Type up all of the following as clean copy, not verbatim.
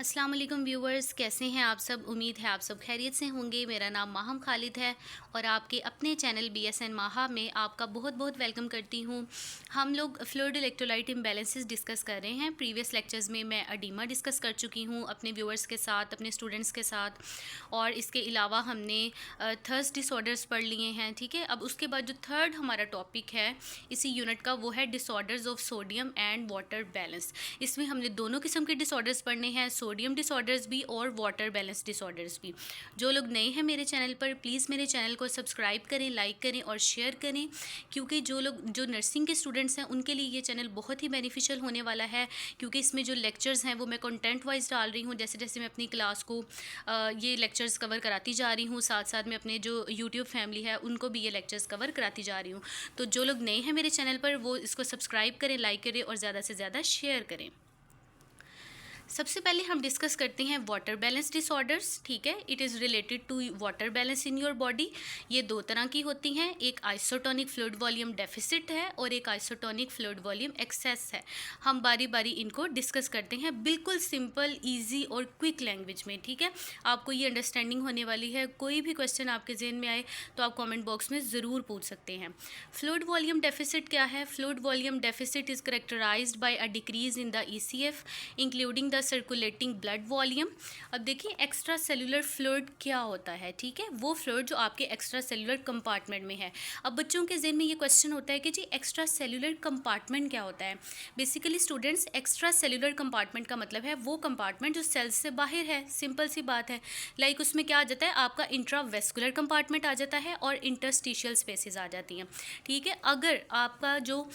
अस्सलाम वालेकुम व्यूवर्स, कैसे हैं आप सब। उम्मीद है आप सब खैरियत से होंगे। मेरा नाम माहम खालिद है और आपके अपने चैनल BSN माहा में आपका बहुत बहुत वेलकम करती हूँ। हम लोग फ्लूइड इलेक्ट्रोलाइट इम्बैलेंसेस डिस्कस कर रहे हैं। प्रीवियस लेक्चर्स में मैं अडीमा डिस्कस कर चुकी हूँ अपने व्यूवर्स के साथ, अपने स्टूडेंट्स के साथ, और इसके अलावा हमने थर्स्ट डिसऑर्डर्स पढ़ लिए हैं। ठीक है, अब उसके बाद जो थर्ड हमारा टॉपिक है इसी यूनिट का, वो है disorders of sodium and water balance. इसमें हमने दोनों किस्म के डिसऑर्डर्स पढ़ने हैं, सोडियम डिसऑर्डर्स भी और वाटर बैलेंस डिसऑर्डर्स भी। जो लोग नए हैं मेरे चैनल पर, प्लीज़ मेरे चैनल को सब्सक्राइब करें, लाइक करें और शेयर करें, क्योंकि जो नर्सिंग के स्टूडेंट्स हैं उनके लिए ये चैनल बहुत ही बेनिफिशियल होने वाला है। क्योंकि इसमें जो लेक्चर्स हैं वो मैं कंटेंट वाइज डाल रही हूँ। जैसे जैसे मैं अपनी क्लास को ये लेक्चर्स कवर कराती जा रही हूँ, साथ साथ में अपने जो यूट्यूब फैमिली है उनको भी ये लेक्चर्स कवर कराती जा रही हूँ। तो जो लोग नए हैं मेरे चैनल पर वो इसको सब्सक्राइब करें, लाइक करें और ज़्यादा से ज़्यादा शेयर करें। सबसे पहले हम डिस्कस करते हैं वाटर बैलेंस डिसऑर्डर्स। ठीक है, it is related to water balance in your body. ये दो तरह की होती हैं, एक आइसोटोनिक फ्लूइड वॉल्यूम डेफिसिट है और एक आइसोटोनिक फ्लूइड वॉल्यूम एक्सेस है। हम बारी बारी इनको डिस्कस करते हैं, बिल्कुल सिंपल, ईजी और क्विक लैंग्वेज में। ठीक है, आपको ये अंडरस्टैंडिंग होने वाली है। कोई भी क्वेश्चन आपके जहन में आए तो आप कॉमेंट बॉक्स में ज़रूर पूछ सकते हैं। फ्लूइड वॉल्यूम डेफिसिट क्या है? Fluid volume deficit is characterised by a decrease in the ECF including the circulating blood volume. अब देखिए एक्स्ट्रा सेलुलर फ्लूइड क्या होता है। ठीक है, वो फ्लूइड जो आपके एक्स्ट्रा सेलुलर कंपार्टमेंट में है। अब बच्चों के जहन में ये क्वेश्चन होता है कि जी एक्स्ट्रा सेलुलर कंपार्टमेंट क्या होता है। Basically students, extra cellular compartment का मतलब है वो कंपार्टमेंट जो सेल्स से बाहर है। सिंपल सी बात है। लाइक उसमें क्या आ जाता है, आपका इंट्रावेस्कुलर कंपार्टमेंट आ जाता है और इंटरस्टिशियल स्पेसेस आ जाती हैं। ठीक है, अगर आपका जो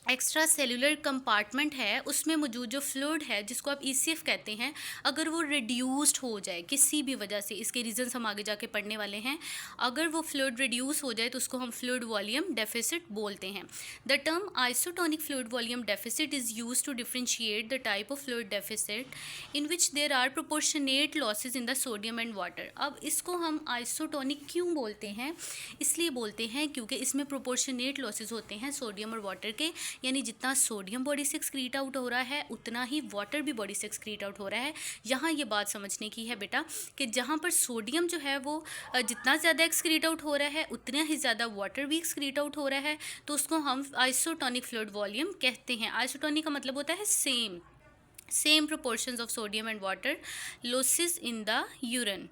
एक्स्ट्रा सेलुलर कंपार्टमेंट है उसमें मौजूद जो फ्लूइड है जिसको आप ECF कहते हैं, अगर वो रिड्यूस्ड हो जाए किसी भी वजह से, इसके रीजंस हम आगे जाके पढ़ने वाले हैं, अगर वो फ्लूइड रिड्यूस हो जाए तो उसको हम फ्लूइड वॉल्यूम डेफिसिट बोलते हैं। The term isotonic fluid volume deficit is use to differentiate the type of fluid deficit in which there are proportionate losses in the sodium and water. अब इसको हम आइसोटोनिक क्यों बोलते हैं? इसलिए बोलते हैं क्योंकि इसमें प्रोपोर्शनेट लॉसेज होते हैं सोडियम और वाटर के, यानी जितना सोडियम बॉडी से एक्सक्रीट आउट हो रहा है उतना ही वाटर भी बॉडी से एक्सक्रीट आउट हो रहा है। यहाँ ये बात समझने की है बेटा कि जहाँ पर सोडियम जो है वो जितना ज़्यादा एक्सक्रीट आउट हो रहा है उतना ही ज़्यादा वाटर भी एक्सक्रीट आउट हो रहा है, तो उसको हम आइसोटोनिक फ्लूइड वॉल्यूम कहते हैं। आइसोटोनिक का मतलब होता है same proportions of sodium and water losses in the urine.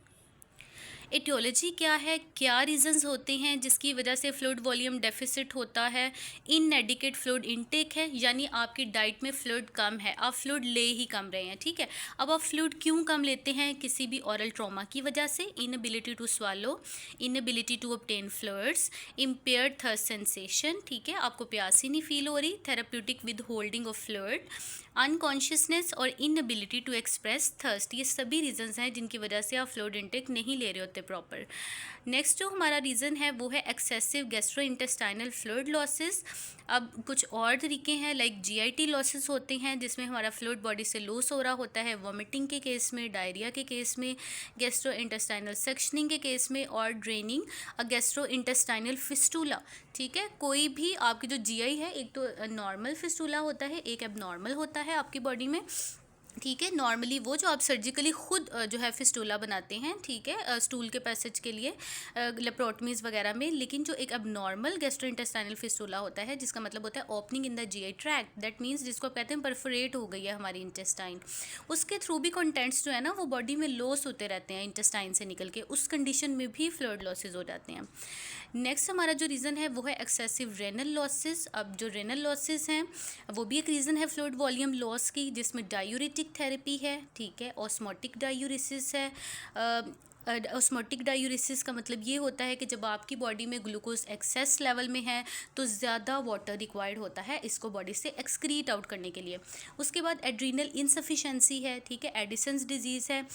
Aetiology क्या है, क्या रीजंस होते हैं जिसकी वजह से फ्लूइड वॉल्यूम डेफिसिट होता है? इनएडिक्वेट फ्लूइड इनटेक है, यानी आपकी डाइट में फ्लूइड कम है, आप फ्लूइड ले ही कम रहे हैं। ठीक है, अब आप फ्लूइड क्यों कम लेते हैं? किसी भी ऑरल ट्रॉमा की वजह से, inability to swallow, inability to obtain fluids, impaired thirst sensation, ठीक है, आपको प्यास ही नहीं फील हो रही, therapeutic withholding of fluid, unconsciousness और इनएबिलिटी टू एक्सप्रेस थर्स्ट। ये सभी रीजंस हैं जिनकी वजह से आप फ्लूइड इनटेक नहीं ले रहे होते प्रॉपर। नेक्स्ट जो हमारा रीज़न है वो है excessive gastro intestinal fluid losses. अब कुछ और तरीके हैं, लाइक GIT लॉसेस होते हैं जिसमें हमारा फ्लूइड बॉडी से लॉस हो रहा होता है, वॉमिटिंग के केस में, डायरिया के केस में, गैस्ट्रो इंटेस्टाइनल सेक्शनिंग के केस में, और ड्रेनिंग अ गैस्ट्रो इंटेस्टाइनल फिस्टूला। ठीक है, कोई भी आपकी जो GI है, एक तो नॉर्मल फिस्टूला होता है, एक एबनॉर्मल होता है आपकी बॉडी में। ठीक है, नॉर्मली वो जो आप सर्जिकली खुद जो है फिस्टूला बनाते हैं, ठीक है, स्टूल के पैसेज के लिए लेप्रोटमीज़ वगैरह में, लेकिन जो एक अब नॉर्मल गैस्ट्रोइंटेस्टाइनल फिस्टूला होता है जिसका मतलब होता है opening in the GI tract, that means जिसको आप कहते हैं परफोरेट हो गई है हमारी इंटेस्टाइन, उसके थ्रू भी कंटेंट्स जो है ना वो बॉडी में लॉस होते रहते हैं इंटेस्टाइन से निकल के, उस कंडीशन में भी फ्लूइड लॉसेज हो जाते हैं। नेक्स्ट हमारा जो रीज़न है वो है एक्सेसिव रेनल लॉसेस। अब जो रेनल लॉसेस हैं वो भी एक रीज़न है फ्लूइड वॉल्यूम लॉस की, जिसमें डायूरेटिक थेरेपी है, ठीक है, ऑस्मोटिक डायूरेसिस है। ऑस्मोटिक डायूरेसिस का मतलब ये होता है कि जब आपकी बॉडी में ग्लूकोज एक्सेस लेवल में है तो ज़्यादा वाटर रिक्वायर्ड होता है इसको बॉडी से एक्सक्रीट आउट करने के लिए। उसके बाद एड्रीनल इनसफिशेंसी है, ठीक है, एडिसन्स डिजीज़ है,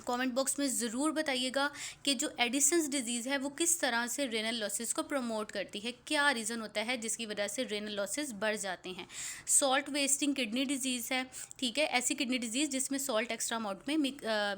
कमेंट बॉक्स में ज़रूर बताइएगा कि जो एडिसन्स डिजीज़ है वो किस तरह से रेनल लॉसेस को प्रमोट करती है, क्या रीज़न होता है जिसकी वजह से रेनल लॉसेस बढ़ जाते हैं। सॉल्ट वेस्टिंग किडनी डिजीज़ है, ठीक है, ऐसी किडनी डिजीज़ जिसमें सॉल्ट एक्स्ट्रा अमाउंट में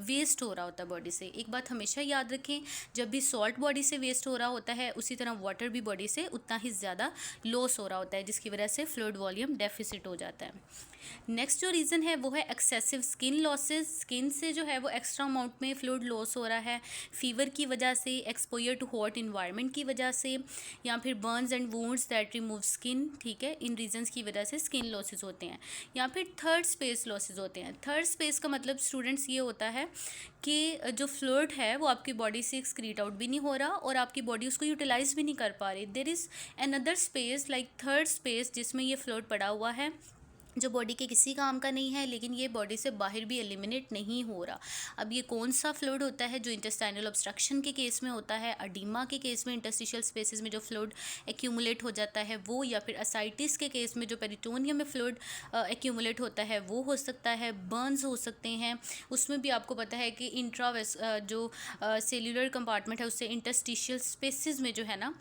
वेस्ट हो रहा होता है बॉडी से। एक बात हमेशा याद रखें, जब भी सॉल्ट बॉडी से वेस्ट हो रहा होता है उसी तरह वाटर भी बॉडी से उतना ही ज़्यादा लॉस हो रहा होता है, जिसकी वजह से फ्लूइड वॉल्यूम डेफिसिट हो जाता है। नेक्स्ट जो रीज़न है वो है एक्सेसिव स्किन लॉसेस। स्किन से जो है वो एक्स्ट्रा अमाउंट में फ्लूइड लॉस हो रहा है, फीवर की वजह से, एक्सपोजर टू हॉट इन्वायरमेंट की वजह से, या फिर Burns and wounds that remove skin, ठीक है, इन रीजंस की वजह से स्किन लॉसेस होते हैं। या फिर थर्ड स्पेस लॉसेस होते हैं। थर्ड स्पेस का मतलब स्टूडेंट्स ये होता है कि जो फ्लूइड है वो आपकी बॉडी से एक्सक्रीट आउट भी नहीं हो रहा और आपकी बॉडी उसको यूटिलाइज भी नहीं कर पा रही। There is another space like third space जिसमें ये फ्लूइड पड़ा हुआ है, जो बॉडी के किसी काम का नहीं है, लेकिन ये बॉडी से बाहर भी एलिमिनेट नहीं हो रहा। अब ये कौन सा फ्लूइड होता है? जो इंटेस्टाइनल ऑब्स्ट्रक्शन के केस में होता है, अडीमा के केस में इंटरस्टिशियल स्पेसेस में जो फ्लूइड एक्यूमुलेट हो जाता है वो, या फिर असाइटिस के केस में जो पेरिटोनियम में फ्लूइड एक्यूमुलेट होता है वो हो सकता है। बर्न्स हो सकते हैं, उसमें भी आपको पता है कि इंट्रावेस जो सेल्यूलर कंपार्टमेंट है उससे इंटरस्टिशियल स्पेसेस में जो है ना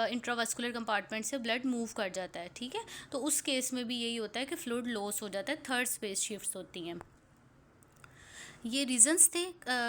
इंट्रावास्कुलर कंपार्टमेंट से ब्लड मूव कर जाता है, ठीक है। तो उस केस में भी यही होता है कि फ्लूइड लॉस हो जाता है, थर्ड स्पेस शिफ्ट्स होती हैं। ये रीजंस थे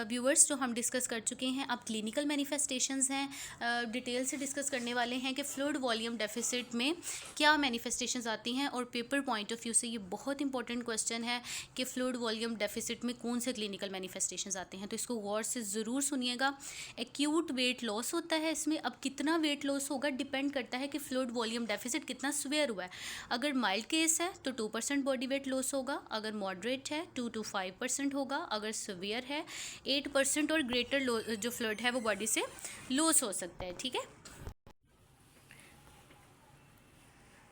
व्यूअर्स जो हम डिस्कस कर चुके हैं। अब क्लिनिकल मैनिफेस्टेशंस हैं, डिटेल से डिस्कस करने वाले हैं कि फ्लूइड वॉल्यूम डेफिसिट में क्या मैनिफेस्टेशंस आती हैं, और पेपर पॉइंट ऑफ व्यू से ये बहुत इंपॉर्टेंट क्वेश्चन है कि फ्लूइड वॉल्यूम डेफिसिट में कौन से क्लिनिकल मैनिफेस्टेशंस आते हैं, तो इसको गौर से ज़रूर सुनिएगा। एक्यूट वेट लॉस होता है इसमें। अब कितना वेट लॉस होगा डिपेंड करता है कि फ्लूइड वॉल्यूम डेफिसिट कितना सीवियर हुआ है। अगर माइल्ड केस है तो 2% बॉडी वेट लॉस होगा, अगर मॉडरेट है 2 to 5% होगा, अगर सीवियर है 8% और ग्रेटर जो फ्लूइड है वो बॉडी से लॉस हो सकता है, ठीक है।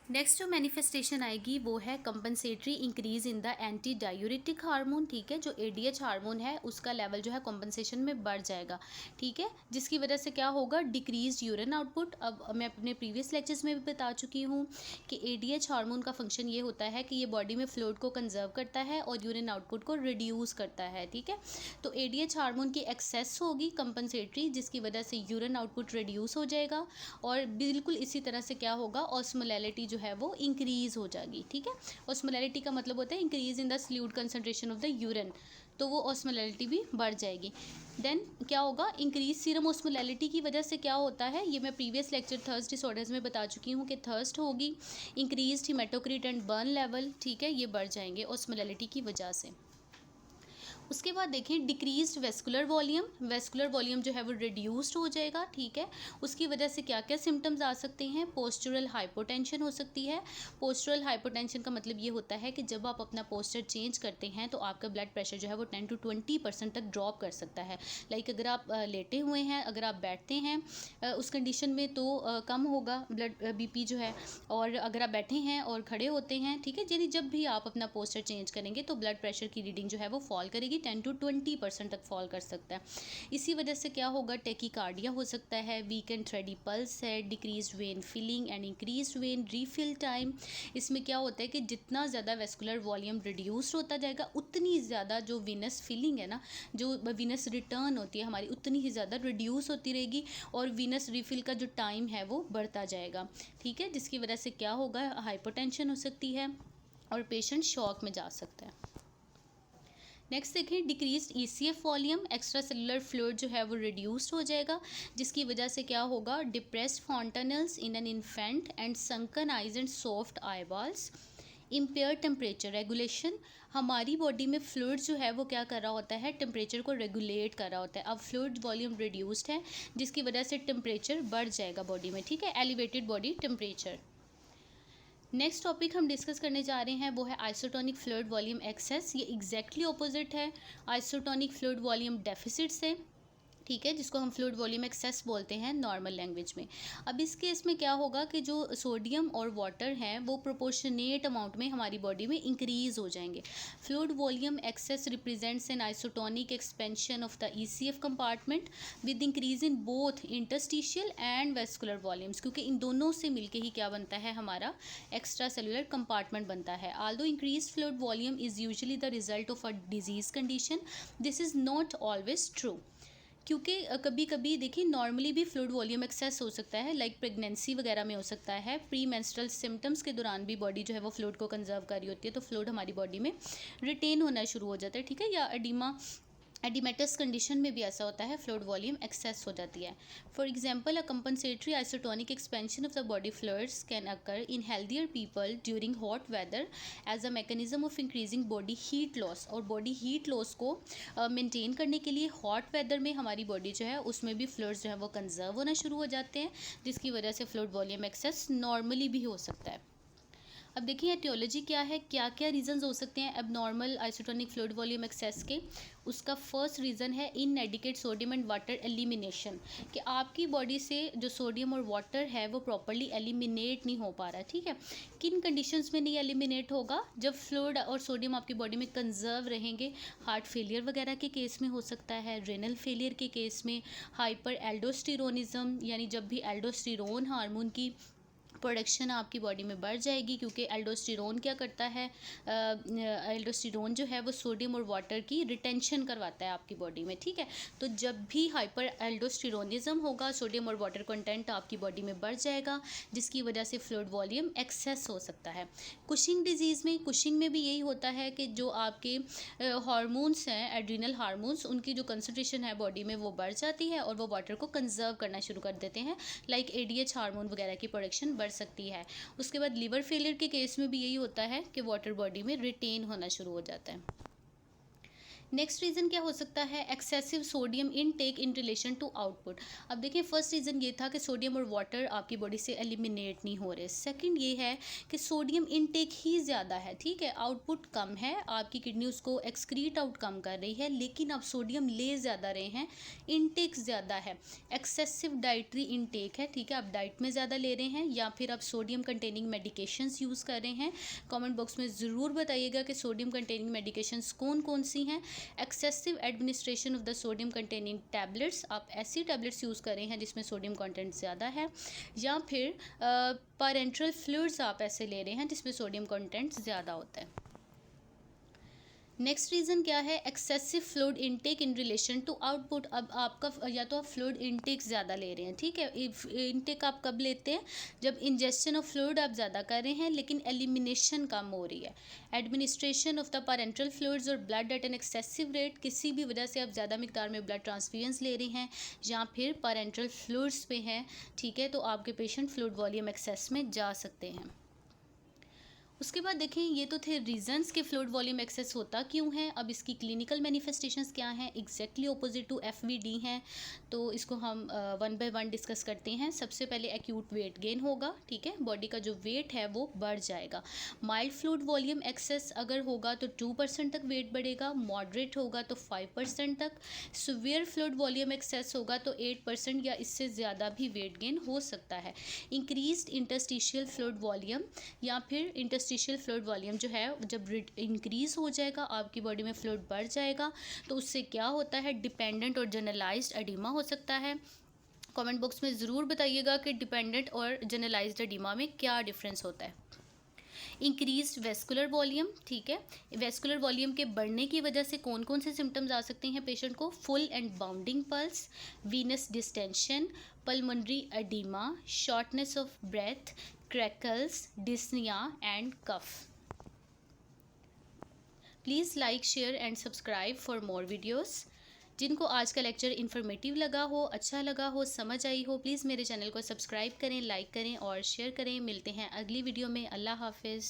नेक्स्ट जो मैनिफेस्टेशन आएगी वो है compensatory increase in the anti diuretic hormone, ठीक है। जो एडीएच हार्मोन है उसका लेवल जो है कंपनसेशन में बढ़ जाएगा, ठीक है, जिसकी वजह से क्या होगा, डिक्रीज यूरिन आउटपुट। अब मैं अपने प्रीवियस लेक्चर्स में भी बता चुकी हूँ कि एडीएच हार्मोन का फंक्शन ये होता है कि ये बॉडी में फ्लूइड को कंजर्व करता है और यूरिन आउटपुट को रिड्यूस करता है, ठीक है। तो एडीएच हार्मोन की एक्सेस होगी कंपनसेटरी, जिसकी वजह से यूरिन आउटपुट रिड्यूस हो जाएगा, और बिल्कुल इसी तरह से क्या होगा, ऑस्मोलैलिटी जो है वो इंक्रीज हो जाएगी, ठीक है। ऑस्मोलैलिटी का मतलब होता है increase in the solute concentration of the urine, तो वो ऑस्मोलैलिटी भी बढ़ जाएगी। देन क्या होगा, इंक्रीज सीरम ऑस्मोलैलिटी की वजह से क्या होता है, ये मैं प्रीवियस लेक्चर थर्स्ट डिसऑर्डर्स में बता चुकी हूँ कि थर्स्ट होगी, increase haematocrit and burn level, ठीक है, ये बढ़ जाएंगे ऑस्मोलैलिटी की वजह से। उसके बाद देखें डिक्रीज्ड वेस्कुलर वॉल्यूम जो है वो रिड्यूस्ड हो जाएगा, ठीक है। उसकी वजह से क्या क्या सिम्टम्स आ सकते हैं, पोस्चरल हाइपोटेंशन हो सकती है। पोस्चरल हाइपोटेंशन का मतलब ये होता है कि जब आप अपना पोस्चर चेंज करते हैं तो आपका ब्लड प्रेशर जो है वो 10 to 20% तक ड्रॉप कर सकता है। लाइक अगर आप लेटे हुए हैं, अगर आप बैठते हैं उस कंडीशन में तो कम होगा ब्लड बीपी जो है, और अगर आप बैठे हैं और खड़े होते हैं, ठीक है, यानी जब भी आप अपना पोस्चर चेंज करेंगे तो ब्लड प्रेशर की रीडिंग जो है वो फॉल करेगी, 10 to 20% तक फॉल कर सकता है। इसी वजह से क्या होगा, टेकीकार्डिया हो सकता है, वीक एंड थ्रेडी पल्स है, decrease vein filling and increase vein refill time. इसमें क्या होता है कि जितना ज़्यादा वेस्कुलर वॉल्यूम रिड्यूस होता जाएगा उतनी ज़्यादा जो वीनस फिलिंग है ना, जो वीनस रिटर्न होती है हमारी, उतनी ही ज़्यादा रिड्यूस होती रहेगी, और वीनस रिफिल का जो टाइम है वो बढ़ता जाएगा, ठीक है, जिसकी वजह से क्या होगा, हाइपोटेंशन हो सकती है और पेशेंट शॉक में जा सकता है। नेक्स्ट देखें decreased ECF volume, extra cellular fluid जो है वो रिड्यूस्ड हो जाएगा, जिसकी वजह से क्या होगा, depressed fontanelles in an infant and sunken eyes and soft I balls. Empire temperature regulation, हमारी बॉडी में फ्लूइड जो है वो क्या कर रहा होता है, टेम्परेचर को रेगुलेट कर रहा होता है। अब फ्लूइड वॉल्यूम रिड्यूस्ड है जिसकी वजह से टेम्परेचर बढ़ जाएगा बॉडी में, ठीक है, elevated body temperature. Next topic हम डिस्कस करने जा रहे हैं वो है आइसोटोनिक फ्लूइड वॉल्यूम एक्सेस। ये एग्जैक्टली ऑपोजिट है आइसोटोनिक फ्लूइड वॉल्यूम डेफिसिट से, ठीक है, जिसको हम फ्लूइड वॉल्यूम एक्सेस बोलते हैं नॉर्मल लैंग्वेज में। अब इस केस में क्या होगा कि जो सोडियम और वाटर हैं वो प्रोपोर्शनेट अमाउंट में हमारी बॉडी में इंक्रीज हो जाएंगे। Fluid volume excess represents an isotonic expansion of the ECF compartment with increase in both interstitial and vascular volumes, क्योंकि इन दोनों से मिलके ही क्या बनता है, हमारा एक्स्ट्रा सेलुलर कंपार्टमेंट बनता है। Aldous increase fluid volume is usually the result of a disease condition, this is not always true, क्योंकि कभी कभी देखिए नॉर्मली भी फ्लूइड वॉल्यूम एक्सेस हो सकता है, लाइक प्रेगनेंसी वगैरह में हो सकता है। प्री मेंस्ट्रुअल सिम्टम्स के दौरान भी बॉडी जो है वो फ्लूइड को कंजर्व कर रही होती है, तो फ्लूइड हमारी बॉडी में रिटेन होना शुरू हो जाता है, ठीक है। या एडिमेटस कंडीशन में भी ऐसा होता है, फ्लूइड वॉल्यूम एक्सेस हो जाती है। For example, a compensatory isotonic expansion of the body fluids can occur in healthier people during hot weather as a mechanism of increasing body heat loss. और body heat loss को maintain करने के लिए hot weather में हमारी body जो है उसमें भी फ्लूइड्स जो है वो कंजर्व होना शुरू हो जाते हैं, जिसकी वजह से फ्लूइड वॉल्यूम एक्सेस नॉर्मली भी हो सकता है। अब देखिए एटियोलॉजी क्या है, क्या क्या रीजंस हो सकते हैं abnormal isotonic fluid volume excess के। उसका फर्स्ट रीज़न है inadequate sodium and water elimination, कि आपकी बॉडी से जो सोडियम और वाटर है वो प्रॉपरली एलिमिनेट नहीं हो पा रहा, ठीक है। किन कंडीशंस में नहीं एलिमिनेट होगा, जब फ्लूइड और सोडियम आपकी बॉडी में कंजर्व रहेंगे। हार्ट फेलियर वगैरह के केस में हो सकता है, रेनल फेलियर के केस में, हाइपर एल्डोस्टेरोनिज्म, यानी जब भी एल्डोस्टेरोन हार्मोन की प्रोडक्शन आपकी बॉडी में बढ़ जाएगी, क्योंकि एल्डोस्टेरोन क्या करता है, एल्डोस्टेरोन जो है वो सोडियम और वाटर की रिटेंशन करवाता है आपकी बॉडी में, ठीक है। तो जब भी हाइपर एल्डोस्टेरोनिज्म होगा, सोडियम और वाटर कंटेंट आपकी बॉडी में बढ़ जाएगा, जिसकी वजह से फ्लूइड वॉल्यूम एक्सेस हो सकता है। कुशिंग डिजीज़ में, कुशिंग में भी यही होता है कि जो आपके हार्मोन्स हैं, एड्रिनल हार्मोन्स, उनकी जो कंसनट्रेशन है बॉडी में वो बढ़ जाती है और वो वाटर को कंजर्व करना शुरू कर देते हैं, लाइक एडीएच हार्मोन वगैरह की प्रोडक्शन बढ़ सकती है। उसके बाद लिवर फेलियर के केस में भी यही होता है कि वाटर बॉडी में रिटेन होना शुरू हो जाता है। नेक्स्ट रीज़न क्या हो सकता है, excessive sodium intake in relation to output. अब देखिए फर्स्ट रीज़न ये था कि सोडियम और वाटर आपकी बॉडी से एलिमिनेट नहीं हो रहे। सेकंड ये है कि सोडियम इनटेक ही ज़्यादा है, ठीक है, आउटपुट कम है, आपकी किडनी उसको एक्सक्रीट आउट कम कर रही है, लेकिन आप सोडियम ले ज़्यादा रहे हैं, इनटेक ज़्यादा है। एक्सेसिव डाइटरी इनटेक है, ठीक है, आप डाइट में ज़्यादा ले रहे हैं, या फिर आप सोडियम कंटेनिंग मेडिकेशंस यूज़ कर रहे हैं। कमेंट बॉक्स में ज़रूर बताइएगा कि सोडियम कंटेनिंग मेडिकेशंस कौन कौन सी हैं। Excessive administration of the sodium containing tablets, आप ऐसी टैबलेट्स यूज़ कर रहे हैं जिसमें सोडियम कंटेंट ज़्यादा है, या फिर पैरेंट्रल फ्लूइड्स आप ऐसे ले रहे हैं जिसमें सोडियम कंटेंट ज़्यादा होता है। नेक्स्ट रीज़न क्या है, excessive fluid intake in relation to output. अब आपका या तो आप फ्लूइड इनटेक ज़्यादा ले रहे हैं, ठीक है। इनटेक आप कब लेते हैं, जब इंजेक्शन ऑफ फ्लूइड आप ज़्यादा कर रहे हैं लेकिन एलिमिनेशन कम हो रही है। Administration of the parenteral fluids और blood at an excessive rate, किसी भी वजह से आप ज़्यादा मिकदार में ब्लड ट्रांसफ्यूजन्स ले रहे हैं या फिर पैरेंट्रल फ्लूइड्स पे हैं, ठीक है, तो आपके पेशेंट फ्लूइड वॉल्यूम एक्सेस में जा सकते हैं। उसके बाद देखें, ये तो थे रीजंस कि फ्लूइड वॉल्यूम एक्सेस होता क्यों है। अब इसकी क्लिनिकल मैनिफेस्टेशंस क्या हैं, एग्जैक्टली ऑपोजिट टू एफवीडी हैं, तो इसको हम वन बाय वन डिस्कस करते हैं। सबसे पहले एक्यूट वेट गेन होगा, ठीक है, बॉडी का जो वेट है वो बढ़ जाएगा। माइल्ड फ्लूइड वॉल्यूम एक्सेस अगर होगा तो 2% तक वेट बढ़ेगा, मॉडरेट होगा तो 5% तक, सीवियर फ्लूइड वॉल्यूम एक्सेस होगा तो 8% या इससे ज़्यादा भी वेट गेन हो सकता है। इंक्रीज्ड इंटरस्टिशियल फ्लूइड वॉल्यूम या फिर इंटरस्टिशियल फ्लूइड वॉल्यूम जो है जब इंक्रीज़ हो जाएगा, आपकी बॉडी में फ्लूइड बढ़ जाएगा, तो उससे क्या होता है, डिपेंडेंट और जनरलाइज्ड एडिमा हो सकता है। कमेंट बॉक्स में ज़रूर बताइएगा कि डिपेंडेंट और जनरलाइज्ड एडिमा में क्या डिफरेंस होता है। इंक्रीज्ड वेस्कुलर वॉल्यूम, ठीक है, वेस्कुलर वॉल्यूम के बढ़ने की वजह से कौन कौन से सिम्टम्स आ सकते हैं पेशेंट को, full and bounding pulse, venous distension, pulmonary oedema, shortness of breath, crackles, dyspnoea and cough. Please like, share and subscribe for more videos. जिनको आज का लेक्चर इन्फॉर्मेटिव लगा हो, अच्छा लगा हो, समझ आई हो, प्लीज़ मेरे चैनल को सब्सक्राइब करें, लाइक करें और शेयर करें। मिलते हैं अगली वीडियो में। अल्लाह हाफिज़।